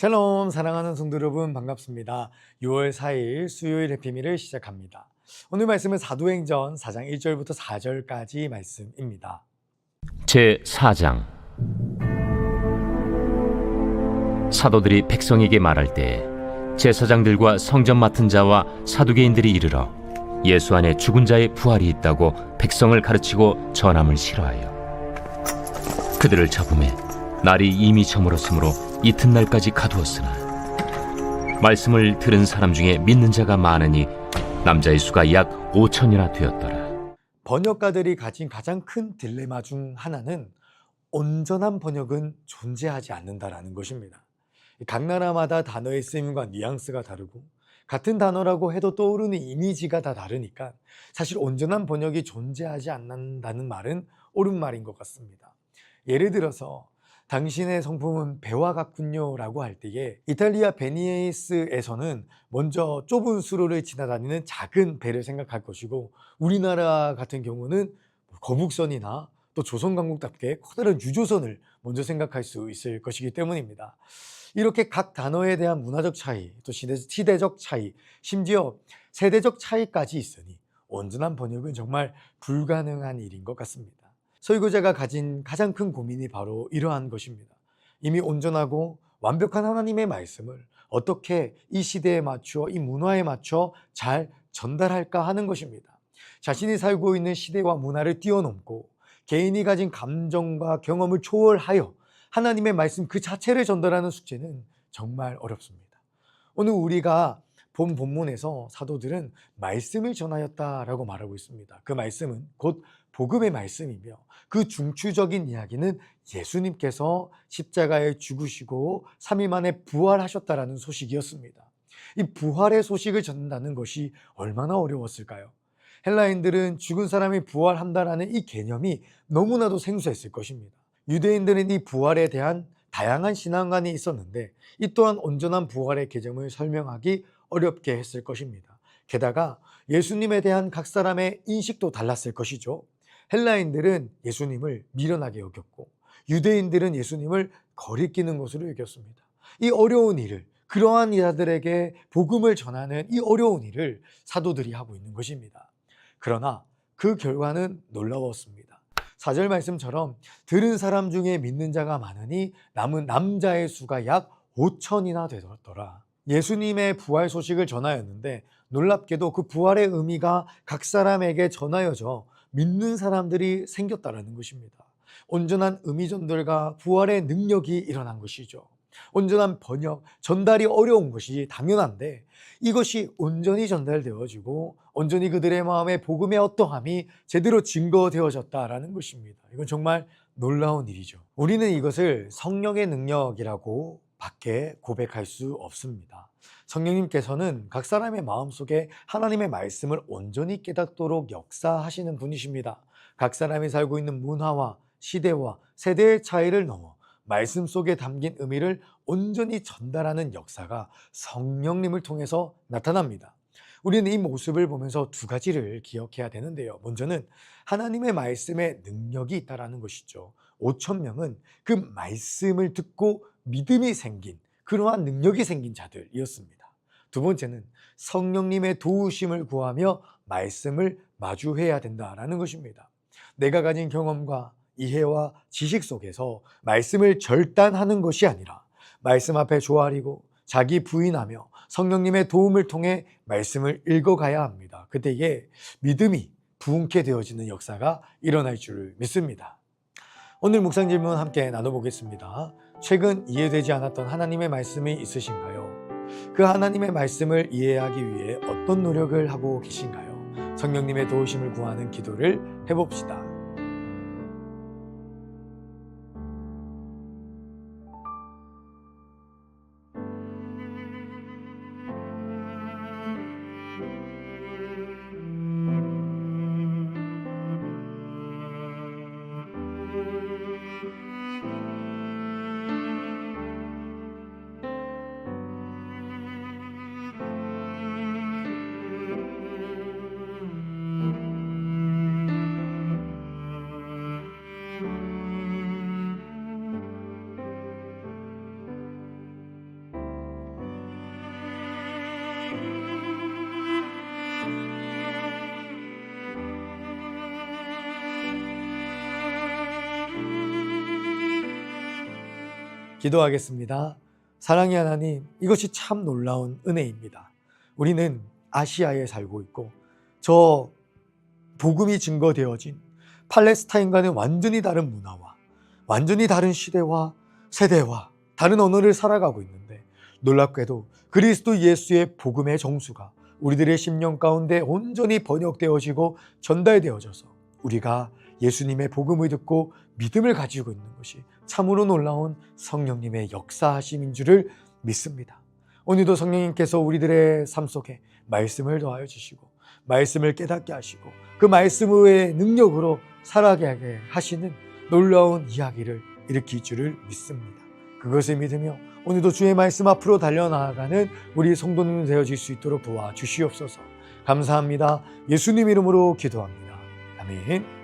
샬롬 사랑하는 성도 여러분 반갑습니다. 6월 4일 수요일 해피미를 시작합니다. 오늘 말씀은 사도행전 4장 1절부터 4절까지 말씀입니다. 제4장 사도들이 백성에게 말할 때 제사장들과 성전 맡은 자와 사두개인들이 이르러 예수 안에 죽은 자의 부활이 있다고 백성을 가르치고 전함을 싫어하여 그들을 잡음에 날이 이미 저물었으므로 이튿날까지 가두었으나 말씀을 들은 사람 중에 믿는 자가 많으니 남자의 수가 약 5천이나 되었더라. 번역가들이 가진 가장 큰 딜레마 중 하나는 온전한 번역은 존재하지 않는다라는 것입니다. 각 나라마다 단어의 쓰임과 뉘앙스가 다르고 같은 단어라고 해도 떠오르는 이미지가 다 다르니까 사실 온전한 번역이 존재하지 않는다는 말은 옳은 말인 것 같습니다. 예를 들어서 당신의 성품은 배와 같군요 라고 할 때에 이탈리아 베니스에서는 먼저 좁은 수로를 지나다니는 작은 배를 생각할 것이고, 우리나라 같은 경우는 거북선이나 또 조선왕국답게 커다란 유조선을 먼저 생각할 수 있을 것이기 때문입니다. 이렇게 각 단어에 대한 문화적 차이, 또 시대적 차이, 심지어 세대적 차이까지 있으니 온전한 번역은 정말 불가능한 일인 것 같습니다. 설교자가 가진 가장 큰 고민이 바로 이러한 것입니다. 이미 온전하고 완벽한 하나님의 말씀을 어떻게 이 시대에 맞춰, 이 문화에 맞춰 잘 전달할까 하는 것입니다. 자신이 살고 있는 시대와 문화를 뛰어넘고 개인이 가진 감정과 경험을 초월하여 하나님의 말씀 그 자체를 전달하는 숙제는 정말 어렵습니다. 오늘 우리가 본 본문에서 사도들은 말씀을 전하였다라고 말하고 있습니다. 그 말씀은 곧 복음의 말씀이며 그 중추적인 이야기는 예수님께서 십자가에 죽으시고 3일 만에 부활하셨다라는 소식이었습니다. 이 부활의 소식을 전한다는 것이 얼마나 어려웠을까요? 헬라인들은 죽은 사람이 부활한다라는 이 개념이 너무나도 생소했을 것입니다. 유대인들은 이 부활에 대한 다양한 신앙관이 있었는데 이 또한 온전한 부활의 개념을 설명하기 어렵게 했을 것입니다. 게다가 예수님에 대한 각 사람의 인식도 달랐을 것이죠. 헬라인들은 예수님을 미련하게 여겼고 유대인들은 예수님을 거리끼는 것으로 여겼습니다. 이 어려운 일을, 그러한 이들에게 복음을 전하는 이 어려운 일을 사도들이 하고 있는 것입니다. 그러나 그 결과는 놀라웠습니다. 4절 말씀처럼 들은 사람 중에 믿는 자가 많으니 남은 남자의 수가 약 5천이나 되었더라. 예수님의 부활 소식을 전하였는데 놀랍게도 그 부활의 의미가 각 사람에게 전하여져 믿는 사람들이 생겼다라는 것입니다. 온전한 의미 전달과 부활의 능력이 일어난 것이죠. 온전한 번역, 전달이 어려운 것이 당연한데 이것이 온전히 전달되어지고 온전히 그들의 마음에 복음의 어떠함이 제대로 증거되어졌다라는 것입니다. 이건 정말 놀라운 일이죠. 우리는 이것을 성령의 능력이라고 밖에 고백할 수 없습니다. 성령님께서는 각 사람의 마음속에 하나님의 말씀을 온전히 깨닫도록 역사하시는 분이십니다. 각 사람이 살고 있는 문화와 시대와 세대의 차이를 넘어 말씀 속에 담긴 의미를 온전히 전달하는 역사가 성령님을 통해서 나타납니다. 우리는 이 모습을 보면서 두 가지를 기억해야 되는데요. 먼저는 하나님의 말씀에 능력이 있다는 것이죠. 5천 명은 그 말씀을 듣고 믿음이 생긴, 그러한 능력이 생긴 자들이었습니다. 두 번째는 성령님의 도우심을 구하며 말씀을 마주해야 된다는 것입니다. 내가 가진 경험과 이해와 지식 속에서 말씀을 절단하는 것이 아니라 말씀 앞에 조아리고 자기 부인하며 성령님의 도움을 통해 말씀을 읽어가야 합니다. 그때에 믿음이 부흥케 되어지는 역사가 일어날 줄 믿습니다. 오늘 묵상 질문 함께 나눠보겠습니다. 최근 이해되지 않았던 하나님의 말씀이 있으신가요? 그 하나님의 말씀을 이해하기 위해 어떤 노력을 하고 계신가요? 성령님의 도우심을 구하는 기도를 해봅시다. 기도하겠습니다. 사랑의 하나님, 이것이 참 놀라운 은혜입니다. 우리는 아시아에 살고 있고 저 복음이 증거되어진 팔레스타인과는 완전히 다른 문화와 완전히 다른 시대와 세대와 다른 언어를 살아가고 있는데, 놀랍게도 그리스도 예수의 복음의 정수가 우리들의 심령 가운데 온전히 번역되어지고 전달되어져서 우리가 예수님의 복음을 듣고 믿음을 가지고 있는 것이 참으로 놀라운 성령님의 역사하심인 줄을 믿습니다. 오늘도 성령님께서 우리들의 삶 속에 말씀을 더하여 주시고 말씀을 깨닫게 하시고 그 말씀의 능력으로 살아가게 하시는 놀라운 이야기를 일으킬 줄을 믿습니다. 그것을 믿으며 오늘도 주의 말씀 앞으로 달려나아가는 우리 성도님 되어질 수 있도록 도와주시옵소서. 감사합니다. 예수님 이름으로 기도합니다. 아멘.